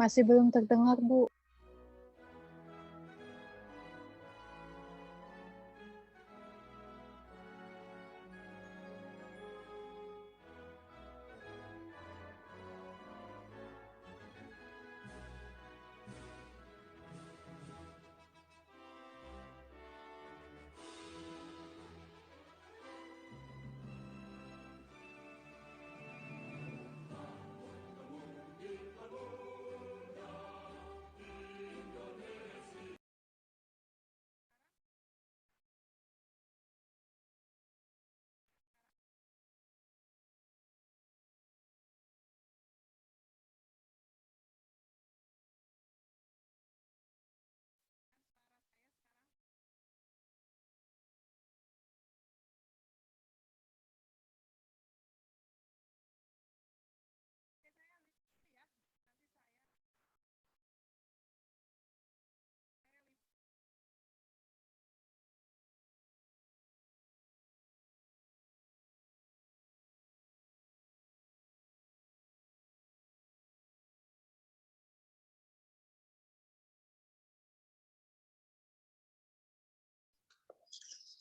Masih belum terdengar, Bu.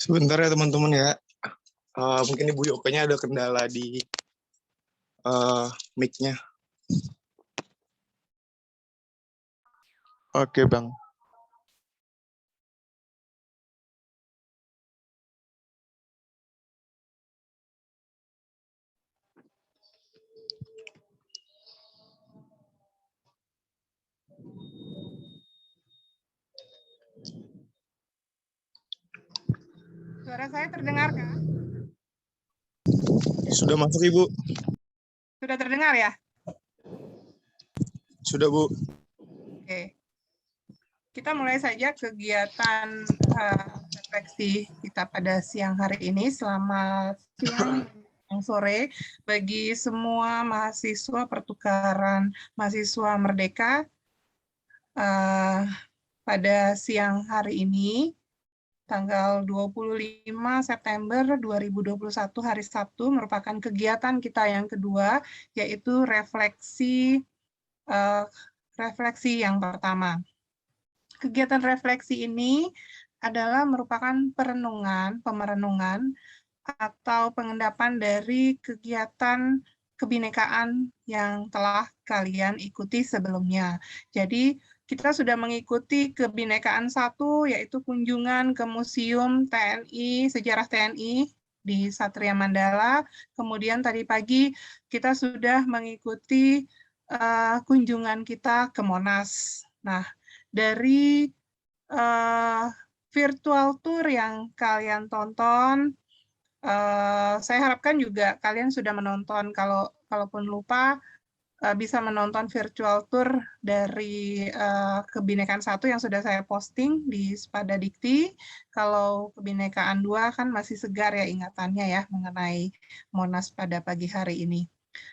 Sebentar ya teman-teman ya. Mungkin Ibu Yokanya ada kendala di mic-nya. Oke, Bang. Suara saya terdengar, Kak? Sudah masuk, Ibu? Sudah terdengar ya? Sudah, Bu. Oke. Kita mulai saja kegiatan refleksi kita pada siang hari ini. Selamat siang, sore bagi semua mahasiswa pertukaran mahasiswa Merdeka pada siang hari ini, tanggal 25 September 2021 hari Sabtu, merupakan kegiatan kita yang kedua, yaitu refleksi yang pertama. Kegiatan refleksi ini adalah merupakan pemerenungan atau pengendapan dari kegiatan kebinekaan yang telah kalian ikuti sebelumnya. Jadi, kita sudah mengikuti kebinekaan 1, yaitu kunjungan ke Museum TNI, Sejarah TNI di Satria Mandala. Kemudian tadi pagi kita sudah mengikuti kunjungan kita ke Monas. Nah, dari virtual tour yang kalian tonton, saya harapkan juga kalian sudah menonton. Kalaupun lupa, bisa menonton virtual tour dari Kebinekaan 1 yang sudah saya posting di Spada Dikti. Kalau Kebinekaan 2 kan masih segar ya ingatannya ya mengenai Monas pada pagi hari ini.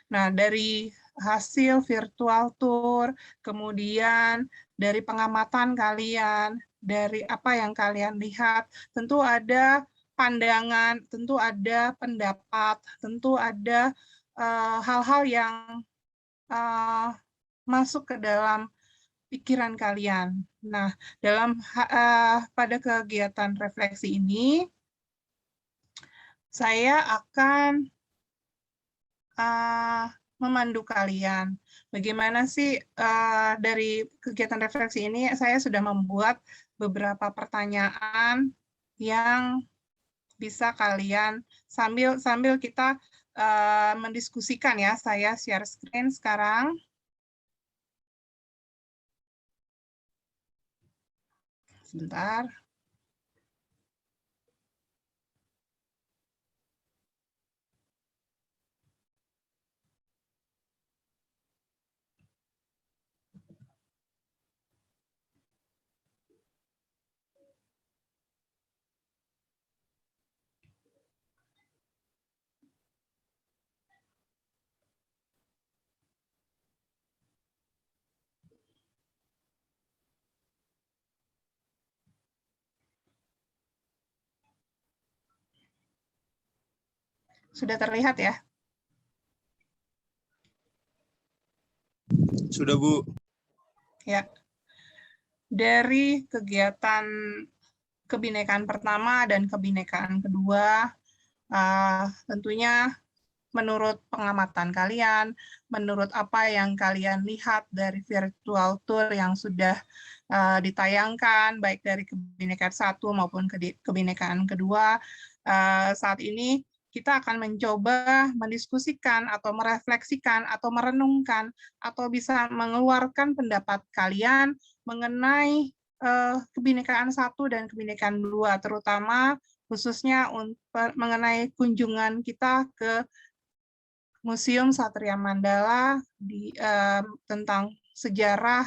Nah, dari hasil virtual tour, kemudian dari pengamatan kalian, dari apa yang kalian lihat, tentu ada pandangan, tentu ada pendapat, tentu ada hal-hal yang masuk ke dalam pikiran kalian. Nah, pada kegiatan refleksi ini, saya akan memandu kalian. Bagaimana sih dari kegiatan refleksi ini saya sudah membuat beberapa pertanyaan yang bisa kalian sambil kita mendiskusikan ya. Saya share screen sekarang. Sebentar. Sudah terlihat ya? Sudah, Bu. Ya, dari kegiatan kebinekaan pertama dan kebinekaan kedua, tentunya menurut pengamatan kalian, menurut apa yang kalian lihat dari virtual tour yang sudah ditayangkan, baik dari kebinekaan satu maupun kebinekaan kedua, saat ini kita akan mencoba mendiskusikan atau merefleksikan atau merenungkan atau bisa mengeluarkan pendapat kalian mengenai kebinekaan satu dan kebinekaan dua, terutama khususnya mengenai kunjungan kita ke Museum Satria Mandala tentang sejarah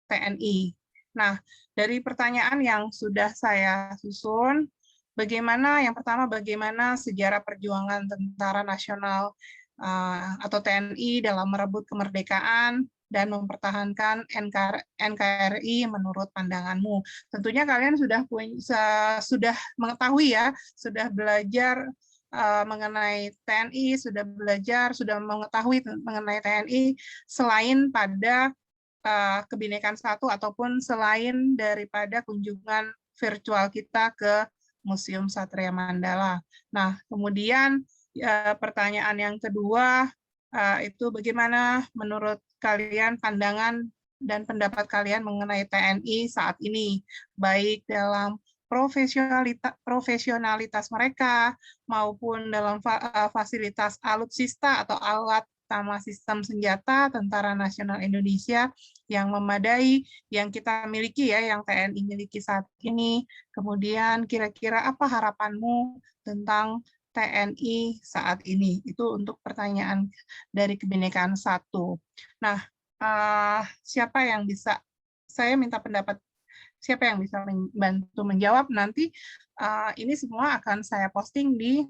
TNI. Nah, dari pertanyaan yang sudah saya susun, yang pertama bagaimana sejarah perjuangan Tentara Nasional atau TNI dalam merebut kemerdekaan dan mempertahankan NKRI menurut pandanganmu. Tentunya kalian sudah mengetahui ya, sudah belajar mengenai TNI, sudah mengetahui mengenai TNI selain pada kebinekaan satu ataupun selain daripada kunjungan virtual kita ke Museum Satria Mandala. Nah, kemudian pertanyaan yang kedua itu bagaimana menurut kalian pandangan dan pendapat kalian mengenai TNI saat ini, baik dalam profesionalitas mereka maupun dalam fasilitas alutsista atau alat utama sistem senjata Tentara Nasional Indonesia yang memadai, yang kita miliki ya, yang TNI miliki saat ini. Kemudian kira-kira apa harapanmu tentang TNI saat ini? Itu untuk pertanyaan dari kebinekaan satu. Nah, siapa yang bisa, saya minta pendapat siapa yang bisa membantu menjawab. Nanti ini semua akan saya posting di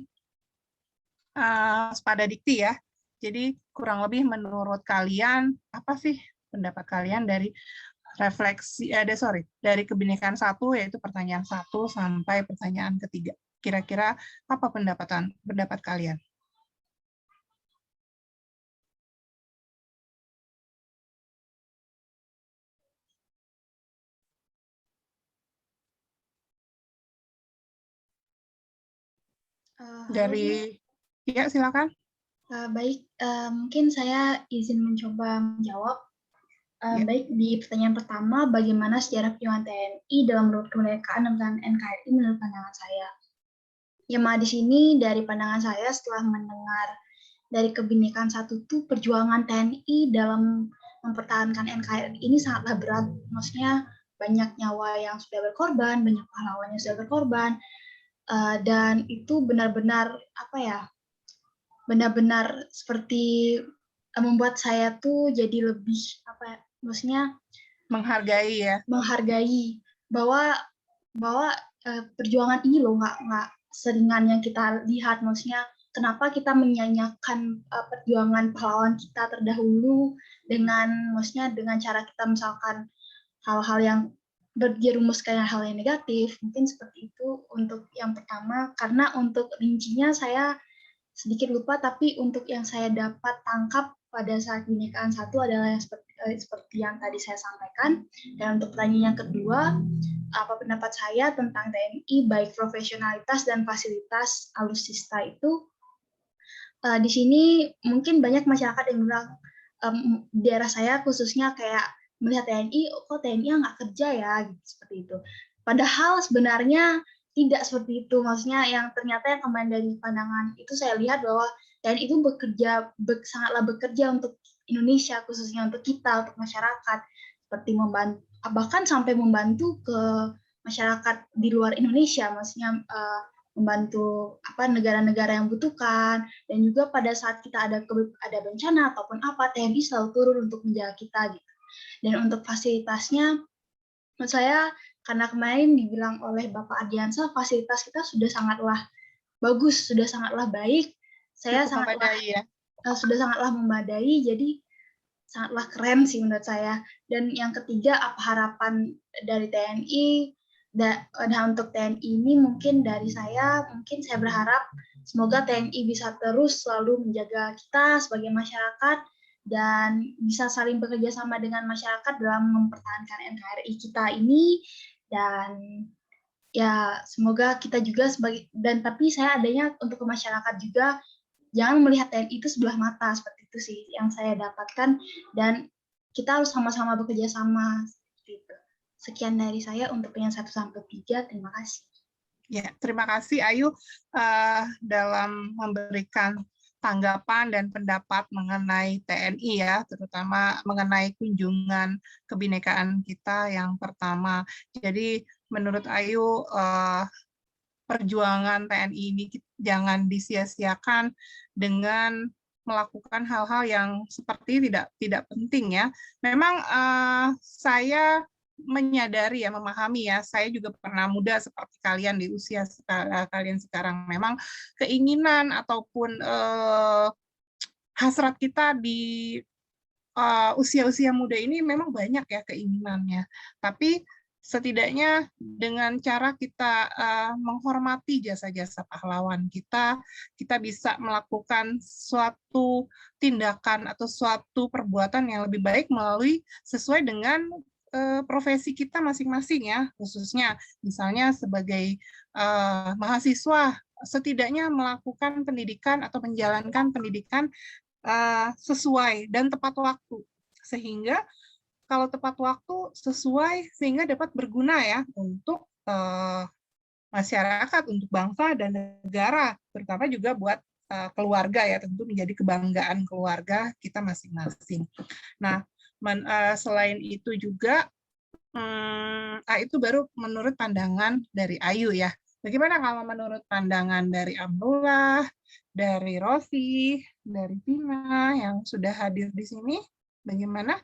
Spada Dikti ya. Jadi kurang lebih menurut kalian, apa sih pendapat kalian dari dari kebinekaan satu, yaitu pertanyaan 1 sampai pertanyaan ketiga. Kira-kira apa pendapat kalian? Dari, ya silakan. Baik, mungkin saya izin mencoba menjawab. Baik, di pertanyaan pertama, bagaimana sejarah perjuangan TNI dalam merebut kemerdekaan dan NKRI menurut pandangan saya? Ya, di sini dari pandangan saya setelah mendengar dari kebinekaan satu itu perjuangan TNI dalam mempertahankan NKRI ini sangatlah berat. Maksudnya banyak nyawa yang sudah berkorban, banyak pahlawan yang sudah berkorban, dan itu benar-benar benar-benar seperti membuat saya tuh jadi lebih maksudnya menghargai bahwa perjuangan ini loh nggak seringan yang kita lihat. Maksudnya kenapa kita menyanyikan perjuangan pahlawan kita terdahulu dengan cara kita misalkan hal-hal yang berjerumuskan hal yang negatif. Mungkin seperti itu untuk yang pertama, karena untuk rincinya saya sedikit lupa, tapi untuk yang saya dapat tangkap pada saat kebinekaan satu adalah seperti yang tadi saya sampaikan. Dan untuk pertanyaan yang kedua, apa pendapat saya tentang TNI baik profesionalitas dan fasilitas alutsista itu? Di sini mungkin banyak masyarakat yang bilang di daerah saya khususnya kayak melihat TNI, kok TNI nggak kerja ya, gitu, seperti itu. Padahal sebenarnya tidak seperti itu. Maksudnya yang ternyata yang kemarin dari pandangan itu saya lihat bahwa TNI itu sangatlah bekerja untuk Indonesia, khususnya untuk kita, untuk masyarakat, seperti membantu, bahkan sampai membantu ke masyarakat di luar Indonesia, maksudnya membantu negara-negara yang butuhkan, dan juga pada saat kita ada bencana ataupun TNI selalu turun untuk menjaga kita gitu. Dan untuk fasilitasnya, menurut saya karena kemarin dibilang oleh Bapak Ardiansa, fasilitas kita sudah sangatlah bagus, sudah sangatlah baik. Saya sudah sangatlah memadai, jadi sangatlah keren sih menurut saya. Dan yang ketiga, apa harapan dari TNI? Dan untuk TNI ini mungkin dari saya berharap semoga TNI bisa terus selalu menjaga kita sebagai masyarakat dan bisa saling bekerja sama dengan masyarakat dalam mempertahankan NKRI kita ini. Dan ya semoga kita juga sebagai, dan tapi saya adanya untuk ke masyarakat juga, jangan melihat TNI itu sebelah mata, seperti itu sih yang saya dapatkan, dan kita harus sama-sama bekerja sama seperti itu. Sekian dari saya untuk yang 1-3. Terima kasih. Ya, terima kasih Ayu dalam memberikan tanggapan dan pendapat mengenai TNI ya, terutama mengenai kunjungan kebinekaan kita yang pertama. Jadi menurut Ayu perjuangan TNI ini jangan disia-siakan dengan melakukan hal-hal yang seperti tidak penting ya. Memang saya menyadari ya, memahami ya, saya juga pernah muda seperti kalian di usia kalian sekarang. Memang keinginan ataupun hasrat kita di usia-usia muda ini memang banyak ya keinginannya. Tapi setidaknya dengan cara kita menghormati jasa-jasa pahlawan kita, kita bisa melakukan suatu tindakan atau suatu perbuatan yang lebih baik melalui sesuai dengan profesi kita masing-masing ya, khususnya misalnya sebagai mahasiswa, setidaknya melakukan pendidikan atau menjalankan pendidikan sesuai dan tepat waktu, sehingga kalau tepat waktu sesuai sehingga dapat berguna ya untuk masyarakat, untuk bangsa dan negara, terutama juga buat keluarga ya, tentu menjadi kebanggaan keluarga kita masing-masing. Nah, selain itu juga itu baru menurut pandangan dari Ayu ya. Bagaimana kalau menurut pandangan dari Amrullah, dari Rofi, dari Tina yang sudah hadir di sini? Bagaimana?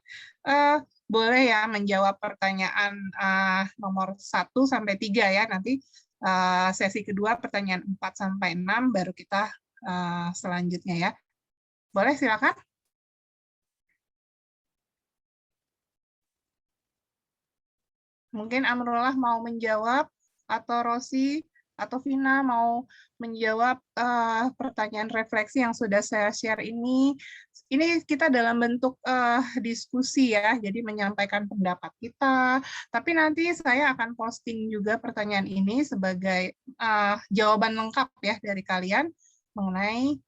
Boleh ya menjawab pertanyaan nomor 1-3 ya. Nanti sesi kedua pertanyaan 4-6 baru kita selanjutnya ya. Boleh, silakan. Mungkin Amrullah mau menjawab, atau Rosi, atau Vina mau menjawab pertanyaan refleksi yang sudah saya share ini. Ini kita dalam bentuk diskusi ya, jadi menyampaikan pendapat kita. Tapi nanti saya akan posting juga pertanyaan ini sebagai jawaban lengkap ya dari kalian mengenai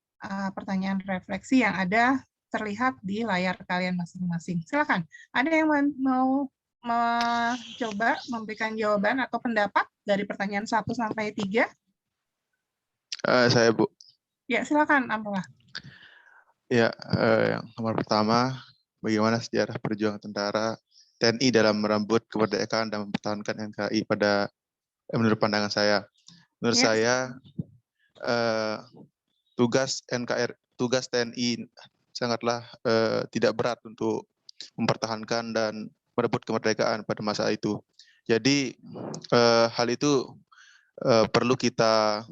pertanyaan refleksi yang ada terlihat di layar kalian masing-masing. Silakan. Ada yang mau mencoba memberikan jawaban atau pendapat dari pertanyaan 1-3? Saya, Bu. Ya, silakan, Amrullah. Ya, yang nomor pertama, bagaimana sejarah perjuangan tentara TNI dalam merenggut kemerdekaan dan mempertahankan NKRI menurut pandangan saya. Menurut saya, tugas TNI sangatlah tidak berat untuk mempertahankan dan merebut kemerdekaan pada masa itu. Jadi hal itu perlu kita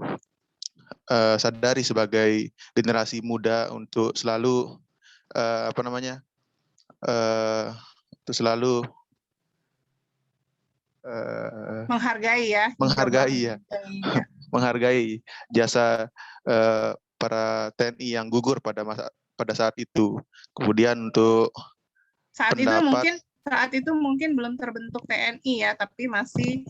sadari sebagai generasi muda untuk selalu untuk selalu menghargai ya. Menghargai jasa para TNI yang gugur pada saat itu. Kemudian untuk saat itu mungkin belum terbentuk TNI ya, tapi masih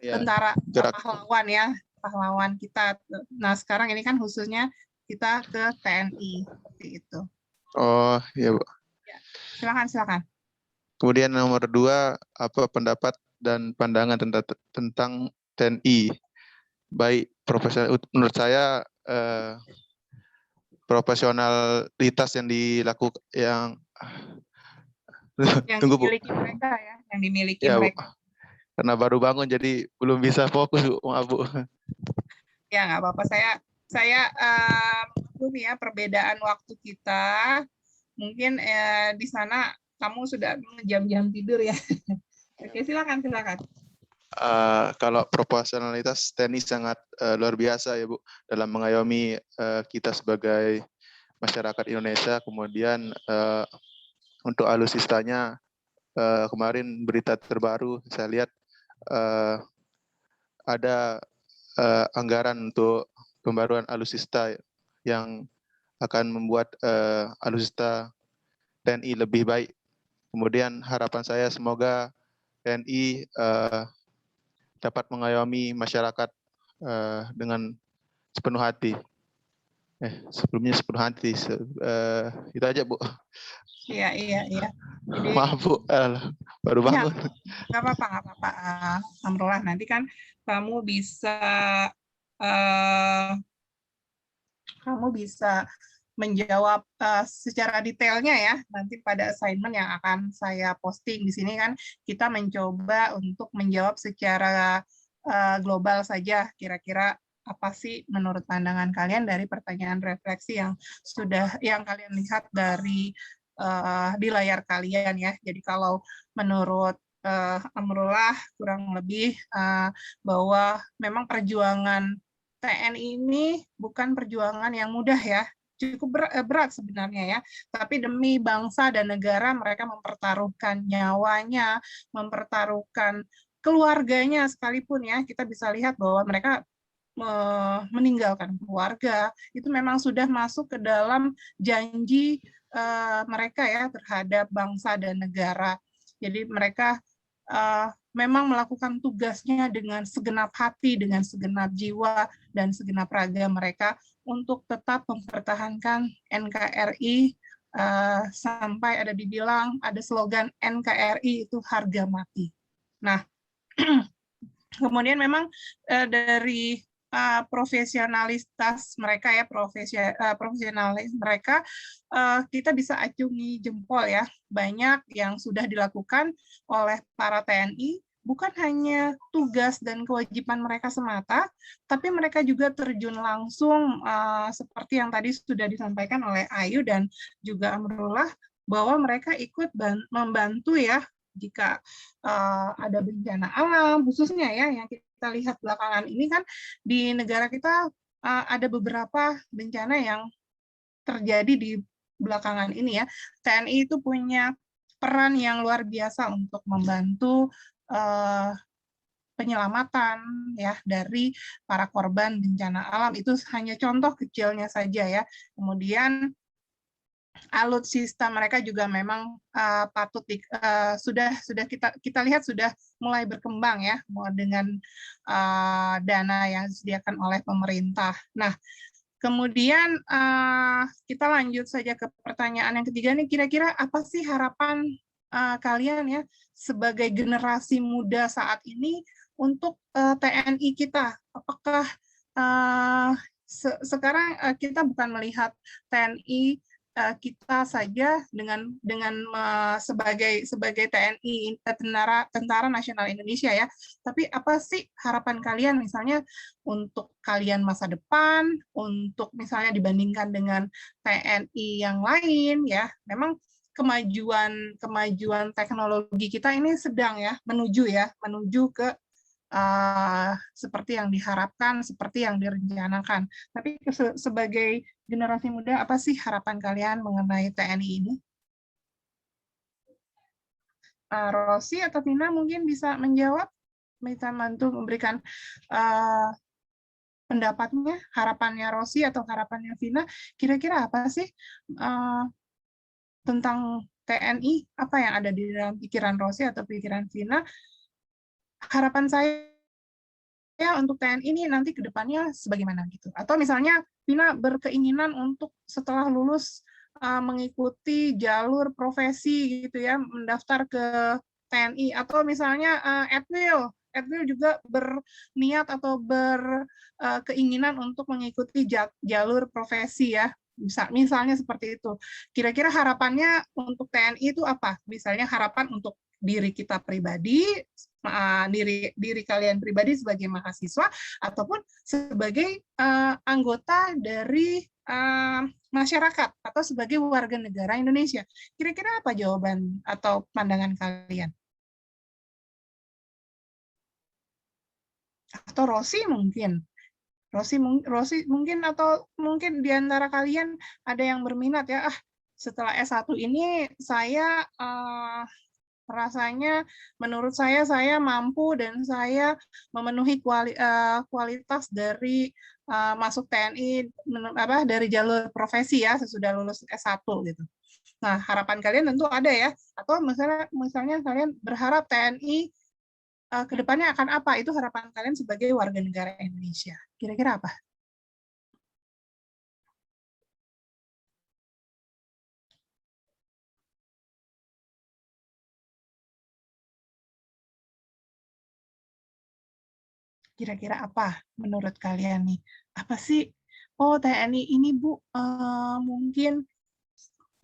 tentara pahlawan ya, pahlawan kita. Nah, sekarang ini kan khususnya kita ke TNI seperti itu. Oh, iya, Bu. Ya, silakan. Kemudian nomor 2, apa pendapat dan pandangan tentang TNI? Baik profesional, menurut saya profesionalitas yang dilakukan yang dimiliki mereka ya, yang dimiliki mereka. Bu. Karena baru bangun jadi belum bisa fokus, Bu. Ya, nggak apa-apa. Saya ya perbedaan waktu kita. Mungkin di sana kamu sudah jam-jam tidur ya. Oke, silakan. Kalau proporsionalitas TNI sangat luar biasa ya, Bu, dalam mengayomi kita sebagai masyarakat Indonesia. Kemudian untuk alutsistanya, kemarin berita terbaru saya lihat ada anggaran untuk pembaruan alutsista yang akan membuat alutsista TNI lebih baik. Kemudian harapan saya semoga TNI dapat mengayomi masyarakat dengan sepenuh hati. Sebelumnya sepenuh hati. Itu aja, Bu. Iya. Jadi, maaf, Bu. Baru ya, bangun. nggak apa-apa. Amrullah, nanti kan kamu bisa menjawab secara detailnya ya nanti pada assignment yang akan saya posting di sini. Kan kita mencoba untuk menjawab secara global saja, kira-kira apa sih menurut pandangan kalian dari pertanyaan refleksi yang kalian lihat dari di layar kalian ya. Jadi kalau menurut Amrullah kurang lebih bahwa memang perjuangan TNI ini bukan perjuangan yang mudah ya, cukup berat sebenarnya ya, tapi demi bangsa dan negara mereka mempertaruhkan nyawanya, mempertaruhkan keluarganya sekalipun ya. Kita bisa lihat bahwa mereka meninggalkan keluarga, itu memang sudah masuk ke dalam janji mereka ya terhadap bangsa dan negara. Jadi mereka memang melakukan tugasnya dengan segenap hati, dengan segenap jiwa, dan segenap raga mereka untuk tetap mempertahankan NKRI sampai ada slogan NKRI itu harga mati. Nah, kemudian memang dari profesionalitas mereka ya, profesionalis mereka, kita bisa acungi jempol ya, banyak yang sudah dilakukan oleh para TNI, bukan hanya tugas dan kewajiban mereka semata, tapi mereka juga terjun langsung seperti yang tadi sudah disampaikan oleh Ayu dan juga Amrullah, bahwa mereka ikut membantu ya jika ada bencana alam, khususnya ya yang kita lihat belakangan ini kan di negara kita ada beberapa bencana yang terjadi di belakangan ini ya. TNI itu punya peran yang luar biasa untuk membantu penyelamatan ya dari para korban bencana alam. Itu hanya contoh kecilnya saja ya. Kemudian alutsista mereka juga memang patut sudah kita lihat sudah mulai berkembang ya dengan dana yang disediakan oleh pemerintah. Nah, kemudian kita lanjut saja ke pertanyaan yang ketiga nih, kira-kira apa sih harapan kalian ya sebagai generasi muda saat ini untuk TNI kita? Apakah sekarang kita bukan melihat TNI kita saja sebagai TNI Tentara Nasional Indonesia ya, tapi apa sih harapan kalian misalnya untuk kalian masa depan, untuk misalnya dibandingkan dengan TNI yang lain ya. Memang kemajuan teknologi kita ini sedang ya menuju ke seperti yang diharapkan, seperti yang direncanakan. Tapi sebagai generasi muda, apa sih harapan kalian mengenai TNI ini? Rosi atau Vina mungkin bisa menjawab, bisa bantu memberikan pendapatnya, harapannya Rosi atau harapannya Vina, kira-kira apa sih tentang TNI, apa yang ada di dalam pikiran Rosi atau pikiran Vina? Harapan saya untuk TNI ini nanti ke depannya sebagaimana gitu. Atau misalnya Vina berkeinginan untuk setelah lulus mengikuti jalur profesi gitu ya, mendaftar ke TNI, atau misalnya Edwil juga berniat atau berkeinginan untuk mengikuti jalur profesi ya. Misalnya seperti itu. Kira-kira harapannya untuk TNI itu apa? Misalnya harapan untuk diri kita pribadi, diri kalian pribadi sebagai mahasiswa, ataupun sebagai anggota dari masyarakat, atau sebagai warga negara Indonesia. Kira-kira apa jawaban atau pandangan kalian? Atau Rosi mungkin? Rosi mungkin, atau mungkin di antara kalian ada yang berminat ya, setelah S1 ini saya rasanya menurut saya mampu dan saya memenuhi kualitas dari masuk TNI dari jalur profesi ya sesudah lulus S1 gitu. Nah, harapan kalian tentu ada ya. Atau misalnya kalian berharap TNI ke depannya akan apa? Itu harapan kalian sebagai warga negara Indonesia. Kira-kira apa? Kira-kira apa menurut kalian nih? Apa sih? Oh, TNI ini Bu, mungkin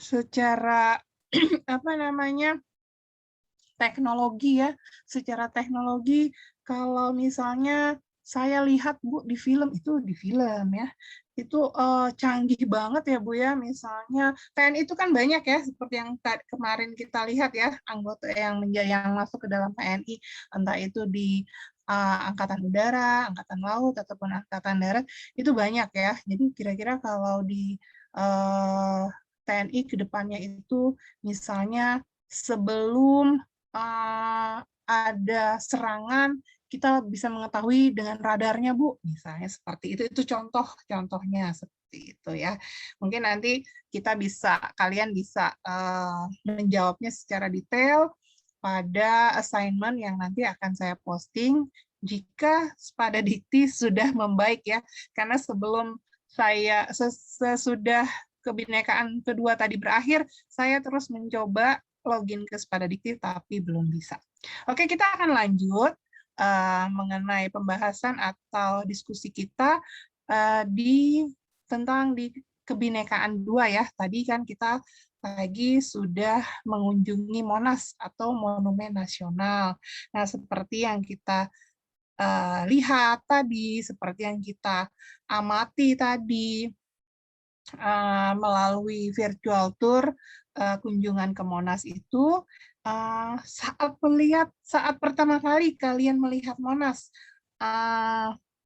secara apa namanya teknologi ya, secara teknologi kalau misalnya saya lihat Bu di film ya, itu canggih banget ya Bu ya. Misalnya TNI itu kan banyak ya, seperti yang kemarin kita lihat ya, anggota yang masuk ke dalam TNI, entah itu di Angkatan Udara, Angkatan Laut, ataupun Angkatan Darat, itu banyak ya. Jadi kira-kira kalau di TNI ke depannya itu misalnya sebelum ada serangan, kita bisa mengetahui dengan radarnya, Bu. Misalnya seperti itu. Itu contohnya seperti itu ya. Mungkin nanti kalian bisa menjawabnya secara detail pada assignment yang nanti akan saya posting jika Spada Dikti sudah membaik ya. Karena sebelum sesudah kebinekaan kedua tadi berakhir, saya terus mencoba login ke Spada Dikti tapi belum bisa. Oke, kita akan lanjut mengenai pembahasan atau diskusi kita tentang di kebinekaan 2 ya. Tadi kan kita lagi sudah mengunjungi Monas atau Monumen Nasional. Nah, seperti yang kita lihat tadi, seperti yang kita amati tadi melalui virtual tour kunjungan ke Monas itu, saat pertama kali kalian melihat Monas,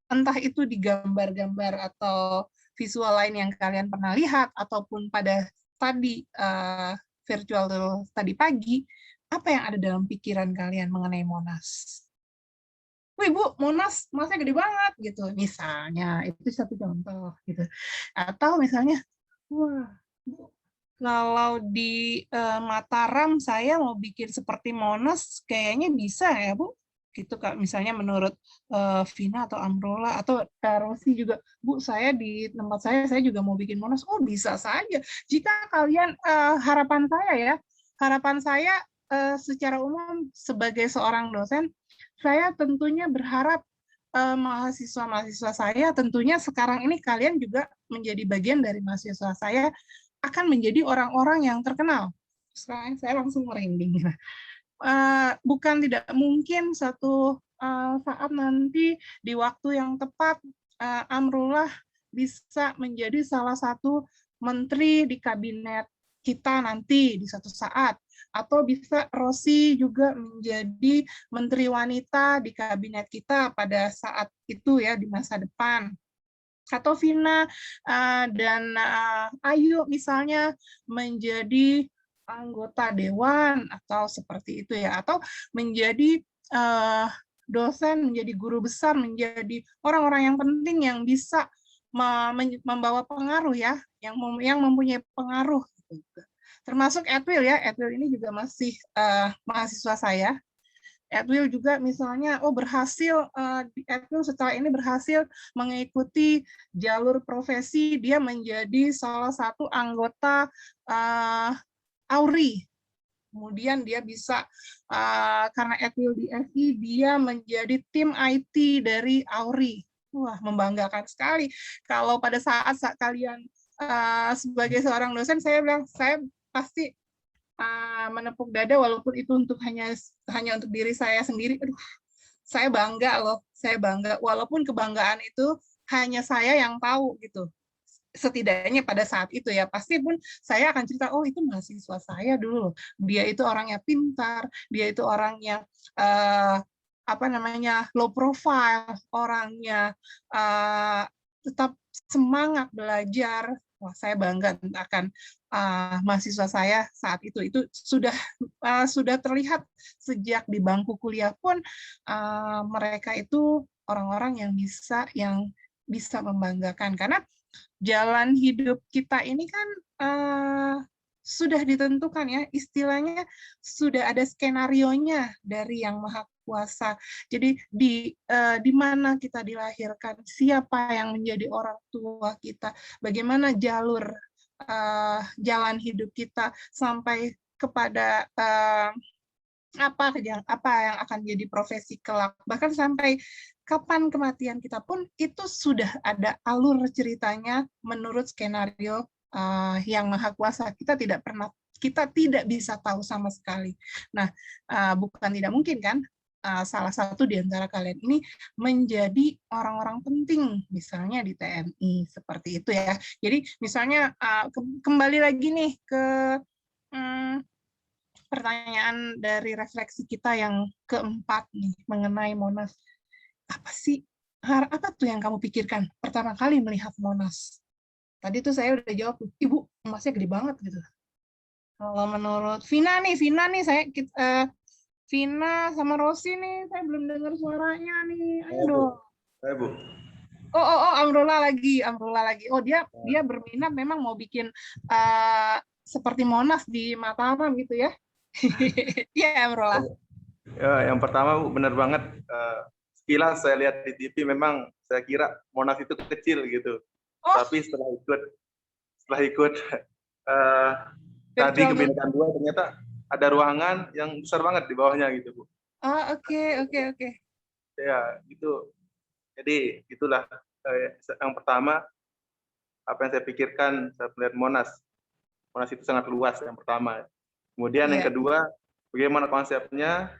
entah itu di gambar-gambar atau visual lain yang kalian pernah lihat, ataupun pada tadi virtual tour tadi pagi, apa yang ada dalam pikiran kalian mengenai Monas? Wih Bu, Monasnya gede banget gitu, misalnya itu satu contoh gitu. Atau misalnya, wah Bu, kalau di Mataram saya mau bikin seperti Monas, kayaknya bisa ya Bu, gitu Kak. Misalnya menurut Vina atau Amrola atau Rosi juga, Bu saya di tempat saya juga mau bikin Monas. Oh bisa saja. Jika kalian harapan saya secara umum sebagai seorang dosen, saya tentunya berharap mahasiswa-mahasiswa saya, tentunya sekarang ini kalian juga menjadi bagian dari mahasiswa saya, akan menjadi orang-orang yang terkenal. Sekarang saya langsung merinding. Bukan tidak mungkin satu saat nanti di waktu yang tepat Amrullah bisa menjadi salah satu menteri di kabinet kita nanti di suatu saat, atau bisa Rosi juga menjadi menteri wanita di kabinet kita pada saat itu ya, di masa depan. Atau Vina dan Ayu misalnya menjadi anggota dewan atau seperti itu ya, atau menjadi dosen, menjadi guru besar, menjadi orang-orang yang penting yang bisa membawa pengaruh ya, yang mempunyai pengaruh. Termasuk Edwil ya, Edwil ini juga masih mahasiswa saya. Edwil juga misalnya, Edwil setelah ini berhasil mengikuti jalur profesi, dia menjadi salah satu anggota AURI. Kemudian dia bisa, karena Edwil di FI, dia menjadi tim IT dari AURI. Wah, membanggakan sekali. Kalau pada saat kalian sebagai seorang dosen, saya bilang, saya pasti menepuk dada walaupun itu hanya untuk diri saya sendiri. Aduh, saya bangga loh, saya bangga walaupun kebanggaan itu hanya saya yang tahu gitu. Setidaknya pada saat itu ya, pasti pun saya akan cerita, oh itu mahasiswa saya dulu, dia itu orangnya pintar, dia itu orangnya low profile, orangnya tetap semangat belajar. Wah, saya bangga akan mahasiswa saya saat itu. Itu sudah terlihat sejak di bangku kuliah pun mereka itu orang-orang yang bisa membanggakan, karena jalan hidup kita ini kan sudah ditentukan ya, istilahnya sudah ada skenarionya dari Yang Maha Kuasa. Jadi di mana kita dilahirkan, siapa yang menjadi orang tua kita, bagaimana jalur jalan hidup kita sampai kepada apa yang akan jadi profesi kelak, bahkan sampai kapan kematian kita pun itu sudah ada alur ceritanya menurut skenario Yang Maha Kuasa. Kita tidak bisa tahu sama sekali. Nah, bukan tidak mungkin kan salah satu di antara kalian ini menjadi orang-orang penting, misalnya di TNI, seperti itu ya. Jadi misalnya kembali lagi nih ke pertanyaan dari refleksi kita yang keempat nih mengenai Monas. Apa tuh yang kamu pikirkan pertama kali melihat Monas? Tadi tuh saya udah jawab, Ibu, emasnya gede banget gitu. Kalau menurut Vina nih Vina sama Rosi nih, saya belum dengar suaranya nih. Ayo dong. Saya, Bu. Oh, Amrullah lagi. Oh, dia berminat memang mau bikin seperti Monas di Mataram gitu ya. Iya, Amrullah. Ya, yang pertama, Bu, benar banget. Sekilas saya lihat di TV, memang saya kira Monas itu kecil gitu. Oh. Tapi setelah ikut tadi Kebhinekaan 2, ternyata ada ruangan yang besar banget di bawahnya gitu, Bu. Oh, oke. Ya, gitu. Jadi itulah yang pertama apa yang saya pikirkan saat melihat Monas. Monas itu sangat luas yang pertama. Kemudian yang kedua, bagaimana konsepnya,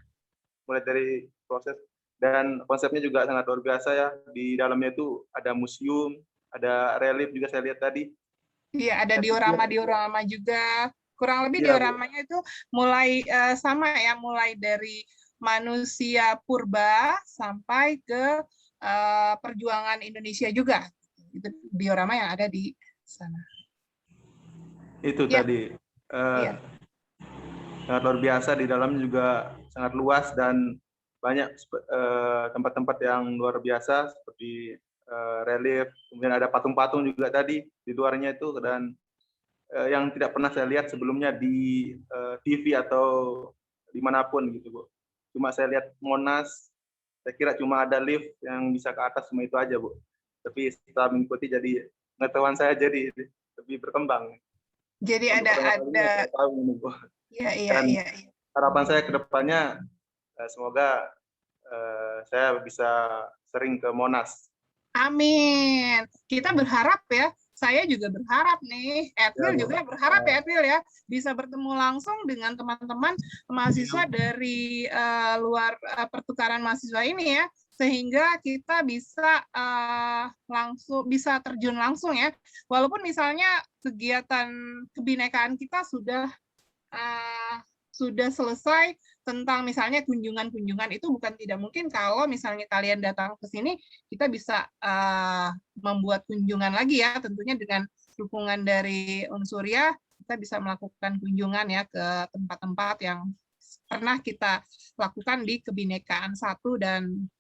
mulai dari proses, dan konsepnya juga sangat luar biasa ya. Di dalamnya itu ada museum, ada relief juga saya lihat tadi. Iya, ada diorama juga. Kurang lebih dioramanya itu mulai sama ya, mulai dari manusia purba sampai ke perjuangan Indonesia juga. Itu diorama yang ada di sana. Itu tadi. Sangat luar biasa, di dalamnya juga sangat luas dan banyak tempat-tempat yang luar biasa seperti relief, kemudian ada patung-patung juga tadi di luarnya itu, dan yang tidak pernah saya lihat sebelumnya di TV atau dimanapun gitu, Bu. Cuma saya lihat Monas, saya kira cuma ada lift yang bisa ke atas, cuma itu aja, Bu. Tapi setelah mengikuti, jadi pengetahuan saya jadi lebih berkembang. Jadi ada tahu ini, Bu. Iya. Harapan saya ke depannya semoga saya bisa sering ke Monas. Amin. Kita berharap ya. Saya juga berharap nih. Edwil juga berharap ya, Edwil ya, bisa bertemu langsung dengan teman-teman mahasiswa dari luar pertukaran mahasiswa ini ya, sehingga kita bisa terjun langsung ya. Walaupun misalnya kegiatan kebinekaan kita sudah selesai, tentang misalnya kunjungan-kunjungan itu bukan tidak mungkin kalau misalnya kalian datang ke sini, kita bisa membuat kunjungan lagi ya, tentunya dengan dukungan dari Unsurya, kita bisa melakukan kunjungan ya ke tempat-tempat yang pernah kita lakukan di Kebinekaan 1, dan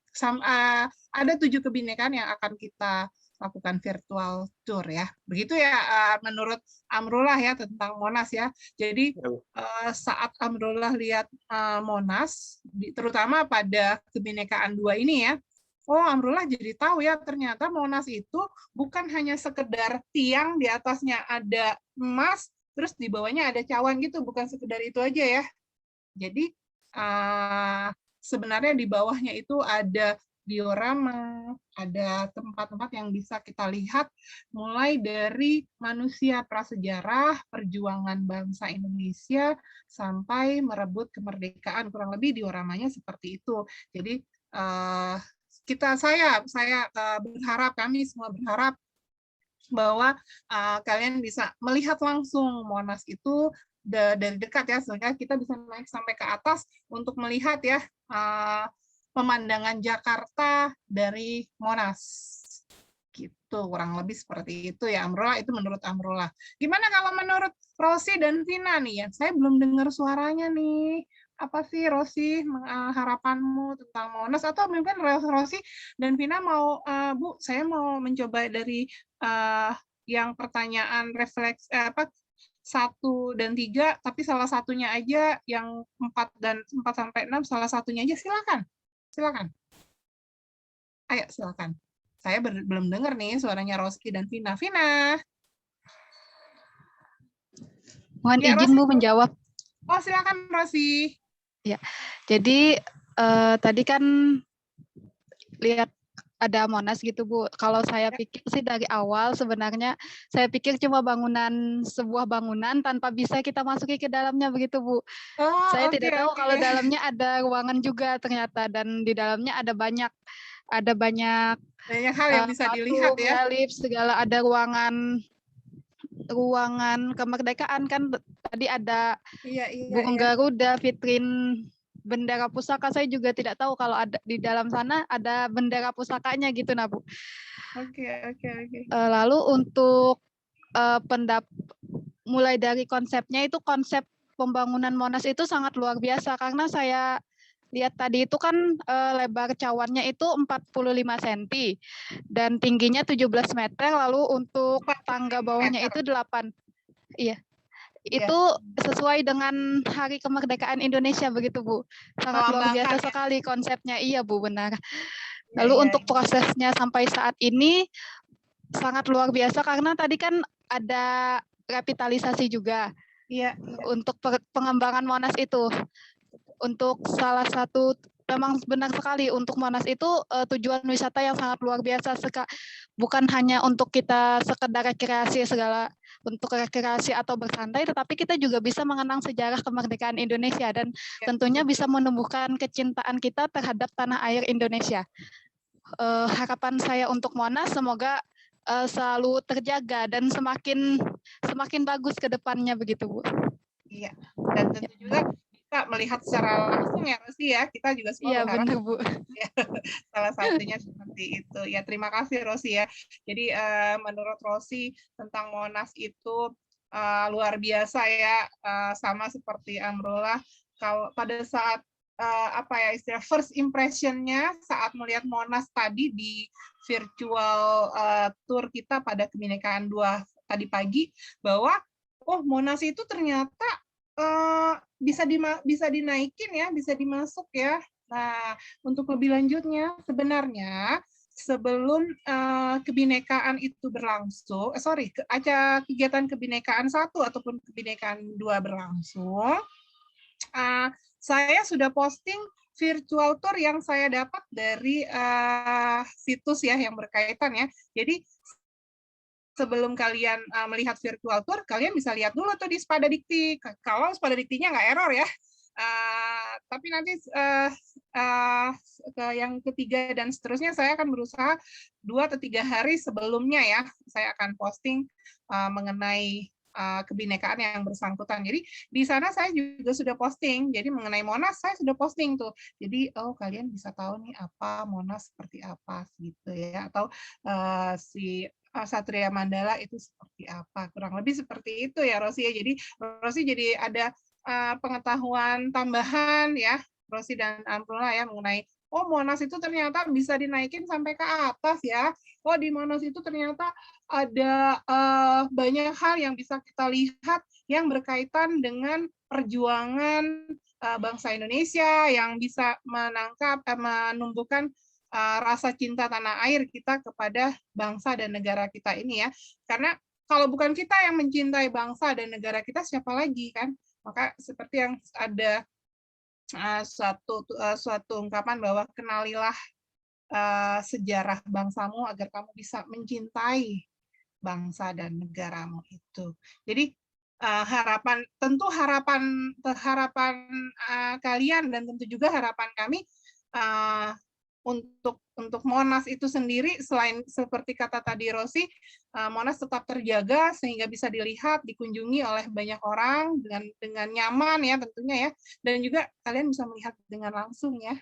ada 7 kebinekaan yang akan kita lakukan virtual tour ya. Begitu ya menurut Amrullah ya tentang Monas ya. Jadi saat Amrullah lihat Monas, terutama pada Kebinekaan 2 ini ya, Amrullah jadi tahu ya, ternyata Monas itu bukan hanya sekedar tiang, di atasnya ada emas, terus di bawahnya ada cawan gitu, bukan sekedar itu aja ya. Jadi sebenarnya di bawahnya itu ada diorama, ada tempat-tempat yang bisa kita lihat, mulai dari manusia prasejarah, perjuangan bangsa Indonesia, sampai merebut kemerdekaan. Kurang lebih dioramanya seperti itu. Jadi saya berharap, kami semua berharap bahwa kalian bisa melihat langsung Monas itu dari dekat ya, sehingga kita bisa naik sampai ke atas untuk melihat ya pemandangan Jakarta dari Monas. Gitu, kurang lebih seperti itu ya, Amrullah. Itu menurut Amrullah. Gimana kalau menurut Rosi dan Vina nih ya? Saya belum dengar suaranya nih. Apa sih Rosi harapanmu tentang Monas? Atau mungkin Rosi dan Vina mau, Bu, saya mau mencoba dari yang pertanyaan refleks 1 dan 3, tapi salah satunya aja yang 4 sampai 6, salah satunya aja silakan. Silakan. Ayo silakan. Saya belum dengar nih suaranya Roski dan Vina. Vina. Mohon Ya, izin Rosi. Bu menjawab. Oh, silakan Rosi. Ya. Jadi tadi kan lihat ada Monas gitu Bu. Kalau saya pikir sih dari awal sebenarnya saya pikir cuma sebuah bangunan tanpa bisa kita masuki ke dalamnya begitu Bu. Saya tidak tahu kalau dalamnya ada ruangan juga ternyata, dan di dalamnya ada banyak hal yang bisa dilihat ya. Lift segala, ada ruangan kemerdekaan kan, tadi ada burung Garuda, vitrin bendera pusaka. Saya juga tidak tahu kalau ada di dalam sana ada bendera pusakanya gitu Bu. Oke. Lalu untuk mulai dari konsepnya, itu konsep pembangunan Monas itu sangat luar biasa, karena saya lihat tadi itu kan lebar cawannya itu 45 cm dan tingginya 17 meter, lalu untuk tangga bawahnya itu 8. Iya. Itu sesuai dengan Hari Kemerdekaan Indonesia begitu Bu. Sangat luar biasa sekali konsepnya. Iya Bu, benar. Lalu untuk prosesnya sampai saat ini sangat luar biasa, karena tadi kan ada revitalisasi juga. Iya. Untuk pengembangan Monas itu. Untuk salah satu, memang benar sekali, untuk Monas itu tujuan wisata yang sangat luar biasa. Bukan hanya untuk kita sekedar rekreasi untuk rekreasi atau bersantai, tetapi kita juga bisa mengenang sejarah kemerdekaan Indonesia dan tentunya bisa menumbuhkan kecintaan kita terhadap tanah air Indonesia. Harapan saya untuk Monas semoga selalu terjaga dan semakin bagus ke depannya begitu Bu. Iya. Dan tentu juga kita melihat secara langsung ya Rosi ya, kita juga semua berharap. Benar Bu. Ya, salah satunya seperti itu. Ya, terima kasih Rosi ya. Jadi menurut Rosi tentang Monas itu luar biasa ya, sama seperti Amrullah. Kalau pada saat istilah first impression-nya saat melihat Monas tadi di virtual tour kita pada Kebinekaan 2 tadi pagi, bahwa Monas itu ternyata bisa dinaikin ya, bisa dimasuk ya. Nah, untuk lebih lanjutnya, sebenarnya sebelum kebinekaan itu berlangsung, kegiatan kebinekaan 1 ataupun kebinekaan 2 berlangsung, saya sudah posting virtual tour yang saya dapat dari situs ya yang berkaitan ya. Jadi sebelum kalian melihat virtual tour, kalian bisa lihat dulu tuh di Spadadikti. Kalau Spadadiktinya nggak error ya. Tapi nanti ke yang ketiga dan seterusnya saya akan berusaha 2 atau 3 hari sebelumnya ya, saya akan posting mengenai kebinekaan yang bersangkutan. Jadi di sana saya juga sudah posting. Jadi mengenai Monas saya sudah posting tuh. Jadi kalian bisa tahu nih apa Monas seperti apa gitu ya, atau si Satria Mandala itu seperti apa, kurang lebih seperti itu ya Rosi ya. Jadi Rosi jadi ada pengetahuan tambahan ya Rosi dan Amrullah ya mengenai Monas itu ternyata bisa dinaikin sampai ke atas ya. Di Monas itu ternyata ada banyak hal yang bisa kita lihat yang berkaitan dengan perjuangan bangsa Indonesia yang bisa menumbuhkan rasa cinta tanah air kita kepada bangsa dan negara kita ini ya. Karena kalau bukan kita yang mencintai bangsa dan negara kita, siapa lagi kan? Maka seperti yang ada suatu ungkapan bahwa kenalilah sejarah bangsamu agar kamu bisa mencintai bangsa dan negaramu itu. Jadi harapan kalian dan tentu juga harapan kami untuk Monas itu sendiri, selain seperti kata tadi Rosi, Monas tetap terjaga sehingga bisa dilihat, dikunjungi oleh banyak orang dengan nyaman ya tentunya ya, dan juga kalian bisa melihat dengan langsung ya.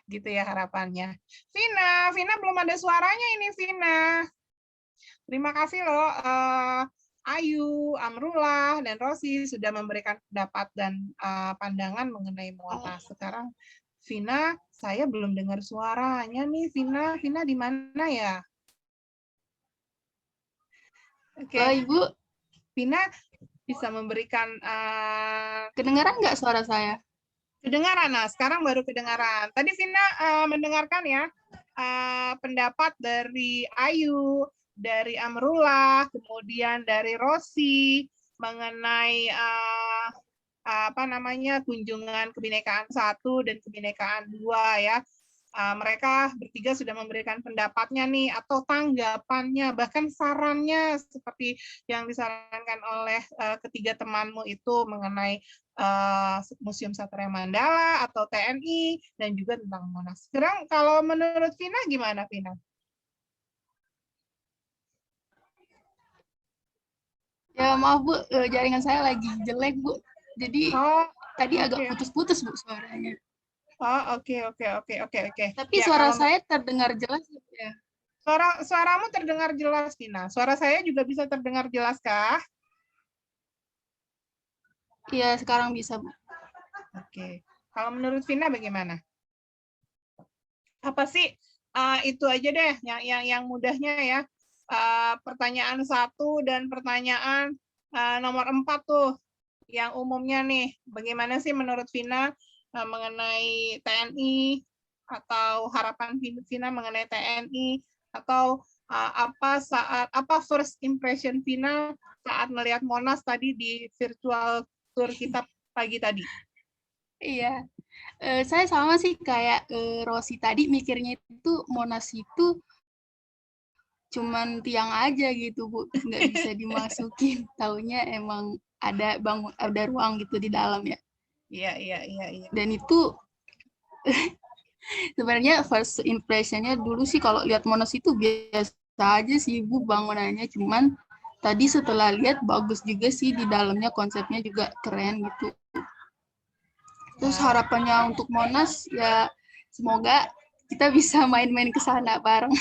Gitu ya harapannya. Vina belum ada suaranya ini Vina. Terima kasih loh Ayu, Amrullah, dan Rosi sudah memberikan pendapat dan pandangan mengenai Monas. Sekarang Vina, saya belum dengar suaranya nih Vina. Vina di mana ya? Oke. Ibu. Vina, bisa memberikan Kedengaran nggak suara saya? kedengaran. Nah, sekarang baru kedengaran. Tadi Vina mendengarkan ya pendapat dari Ayu, dari Amrullah, kemudian dari Rosi mengenai apa namanya kunjungan kebinekaan 1 dan kebinekaan 2 ya. Mereka bertiga sudah memberikan pendapatnya nih atau tanggapannya bahkan sarannya seperti yang disarankan oleh ketiga temanmu itu mengenai Museum Satria Mandala atau TNI dan juga tentang Monas. Sekarang kalau menurut Vina gimana Vina? Ya maaf Bu, jaringan saya lagi jelek Bu. Jadi tadi agak putus-putus Bu suaranya. Oh, oke. Tapi Ya, suara saya terdengar jelas ya. Suaramu terdengar jelas, Vina. Suara saya juga bisa terdengar jelas kah? Iya, sekarang bisa, Bu. Oke. Kalau menurut Vina bagaimana? Apa sih itu aja deh yang mudahnya ya. Pertanyaan 1 dan pertanyaan nomor 4 tuh yang umumnya nih. Bagaimana sih menurut Vina mengenai TNI atau harapan Vina mengenai TNI atau apa first impression Vina saat melihat Monas tadi di virtual tour kita pagi tadi? Iya, saya sama sih kayak Rosi tadi mikirnya itu Monas itu cuman tiang aja gitu Bu, nggak bisa dimasukin. Taunya emang ada ruang gitu di dalam ya. Iya. Dan itu sebenarnya first impression-nya dulu sih kalau lihat Monas itu biasa aja sih Bu bangunannya, cuman tadi setelah lihat bagus juga sih di dalamnya, konsepnya juga keren gitu. Terus harapannya untuk Monas ya semoga kita bisa main-main ke sana bareng.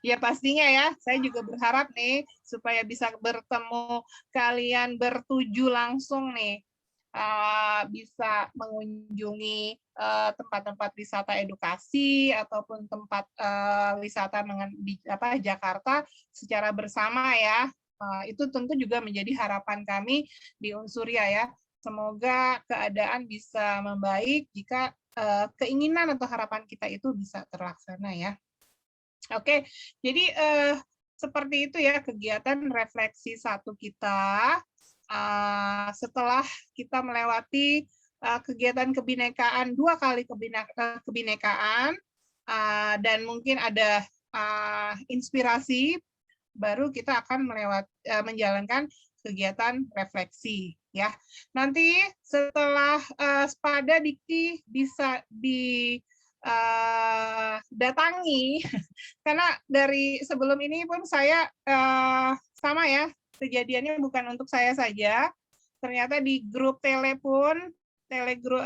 Ya pastinya ya, saya juga berharap nih supaya bisa bertemu kalian bertuju langsung nih, bisa mengunjungi tempat-tempat wisata edukasi ataupun tempat wisata di Jakarta secara bersama ya. Itu tentu juga menjadi harapan kami di Unsuria ya. Semoga keadaan bisa membaik jika keinginan atau harapan kita itu bisa terlaksana ya. Oke, jadi seperti itu ya kegiatan refleksi 1 kita. Setelah kita melewati kegiatan kebinekaan 2 kali kebinekaan dan mungkin ada inspirasi, baru kita akan menjalankan kegiatan refleksi ya. Nanti setelah Spada Dikti bisa datangi karena dari sebelum ini pun saya sama ya kejadiannya bukan untuk saya saja, ternyata di grup telegrup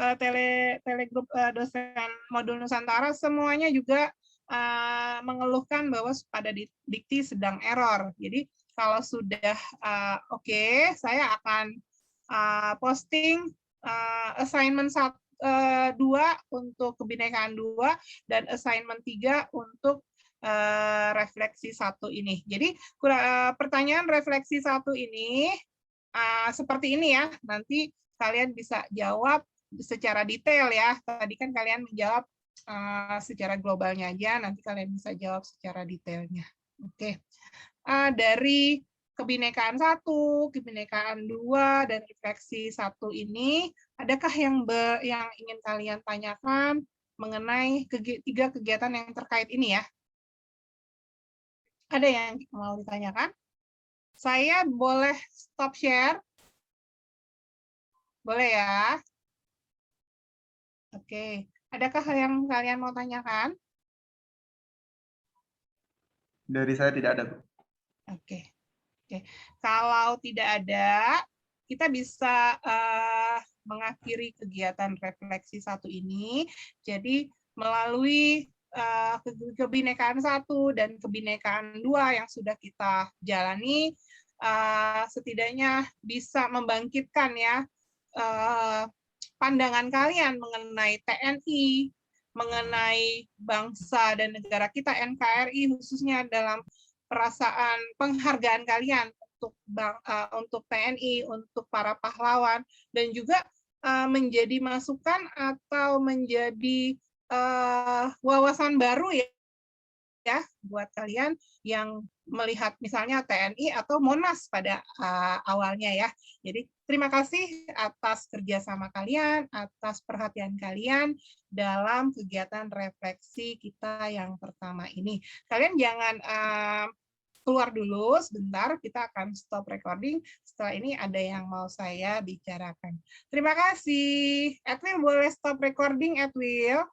dosen modul Nusantara semuanya juga mengeluhkan bahwa Spada Dikti sedang error. Jadi kalau sudah oke, saya akan posting assignment 2 untuk kebinekaan 2 dan assignment 3 untuk refleksi 1 ini. Jadi pertanyaan refleksi 1 ini seperti ini ya. Nanti kalian bisa jawab secara detail ya. Tadi kan kalian menjawab secara globalnya aja, nanti kalian bisa jawab secara detailnya. Oke. Dari kebinekaan 1, kebinekaan 2, dan refleksi 1 ini, adakah yang ingin kalian tanyakan mengenai 3 kegiatan yang terkait ini ya? Ada yang mau ditanyakan? Saya boleh stop share? Boleh ya? Oke. Adakah yang kalian mau tanyakan? Dari saya tidak ada, Bu. Oke. Kalau tidak ada, kita bisa mengakhiri kegiatan refleksi 1 ini. Jadi melalui kebinekaan 1 dan kebinekaan 2 yang sudah kita jalani, setidaknya bisa membangkitkan ya pandangan kalian mengenai TNI, mengenai bangsa dan negara kita NKRI, khususnya dalam perasaan penghargaan kalian untuk TNI, untuk para pahlawan, dan juga menjadi masukan atau menjadi wawasan baru ya buat kalian yang melihat misalnya TNI atau Monas pada awalnya ya. Jadi terima kasih atas kerjasama kalian, atas perhatian kalian dalam kegiatan refleksi kita yang pertama ini. Kalian jangan keluar dulu sebentar, kita akan stop recording. Setelah ini ada yang mau saya bicarakan. Terima kasih. Edwil boleh stop recording, Edwil?